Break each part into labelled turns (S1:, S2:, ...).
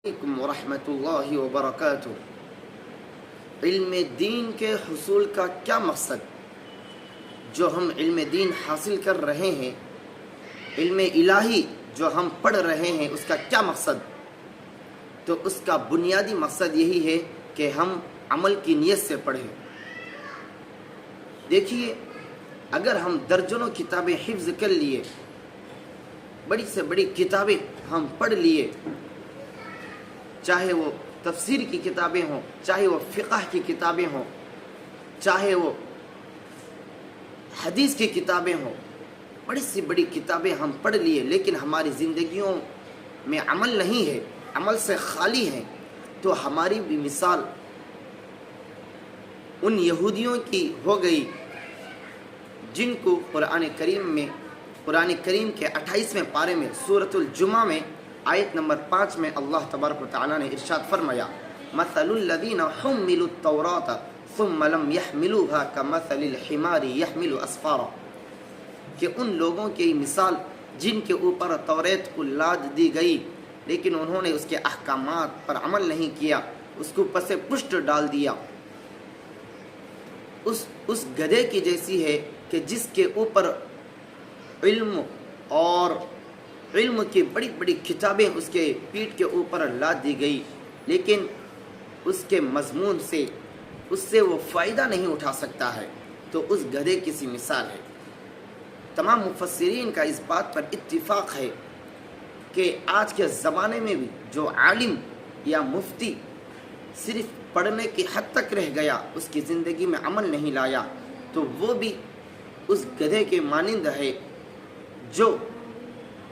S1: علیکم ورحمۃ اللہ وبرکاتہ۔ علم دین کے حصول کا کیا مقصد؟ جو ہم علم دین حاصل کر رہے ہیں، علم الہی جو ہم پڑھ رہے ہیں، اس کا کیا مقصد؟ تو اس کا بنیادی مقصد یہی ہے کہ ہم عمل کی نیت سے پڑھیں۔ دیکھیے، اگر ہم درجنوں کتابیں حفظ کر لیے، بڑی سے بڑی کتابیں ہم پڑھ لیے، چاہے وہ تفسیر کی کتابیں ہوں، چاہے وہ فقہ کی کتابیں ہوں، چاہے وہ حدیث کی کتابیں ہوں، بڑی سی بڑی کتابیں ہم پڑھ لیے، لیکن ہماری زندگیوں میں عمل نہیں ہے، عمل سے خالی ہیں، تو ہماری بھی مثال ان یہودیوں کی ہو گئی جن کو قرآن کریم کے 28ویں پارے میں سورۃ الجمعہ میں آیت نمبر 5 میں اللہ تبارک و تعالیٰ نے ارشاد فرمایا، مثل الذین حملوا التوراۃ ثم لم يحملوها كمثل الحمار يحمل اسفارا، کہ ان لوگوں کی مثال جن کے اوپر توریت کو لاد دی گئی لیکن انہوں نے اس کے احکامات پر عمل نہیں کیا، اس کو پس پشت ڈال دیا، اس گدھے کی جیسی ہے کہ جس کے اوپر علم اور علم کی بڑی بڑی کتابیں اس کے پیٹھ کے اوپر لاد دی گئی، لیکن اس کے مضمون سے اس سے وہ فائدہ نہیں اٹھا سکتا ہے، تو اس گدھے کی سی مثال ہے۔ تمام مفسرین کا اس بات پر اتفاق ہے کہ آج کے زمانے میں بھی جو عالم یا مفتی صرف پڑھنے کی حد تک رہ گیا، اس کی زندگی میں عمل نہیں لایا، تو وہ بھی اس گدھے کے مانند ہے جو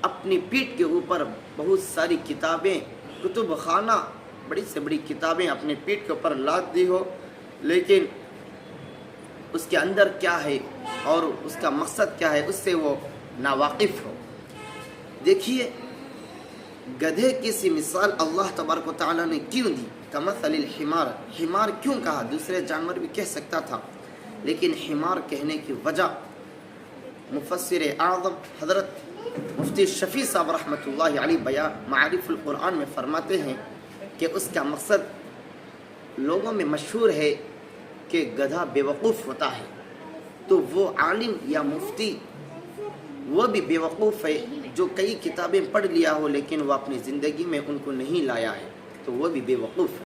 S1: اپنی پیٹھ کے اوپر بہت ساری کتابیں، کتب خانہ، بڑی سے بڑی کتابیں اپنے پیٹھ کے اوپر لاد دی ہو، لیکن اس کے اندر کیا ہے اور اس کا مقصد کیا ہے اس سے وہ ناواقف ہو۔ دیکھیے، گدھے کی سی مثال اللہ تبارک و تعالیٰ نے کیوں دی؟ کمثل الحمار، حمار کیوں کہا؟ دوسرے جانور بھی کہہ سکتا تھا، لیکن حمار کہنے کی وجہ مفسر اعظم حضرت مفتی شفیع صاحب رحمۃ اللہ علیہ بیان معارف القرآن میں فرماتے ہیں کہ اس کا مقصد لوگوں میں مشہور ہے کہ گدھا بے وقوف ہوتا ہے، تو وہ عالم یا مفتی وہ بھی بے وقوف ہے جو کئی کتابیں پڑھ لیا ہو لیکن وہ اپنی زندگی میں ان کو نہیں لایا ہے، تو وہ بھی بے وقوف ہے۔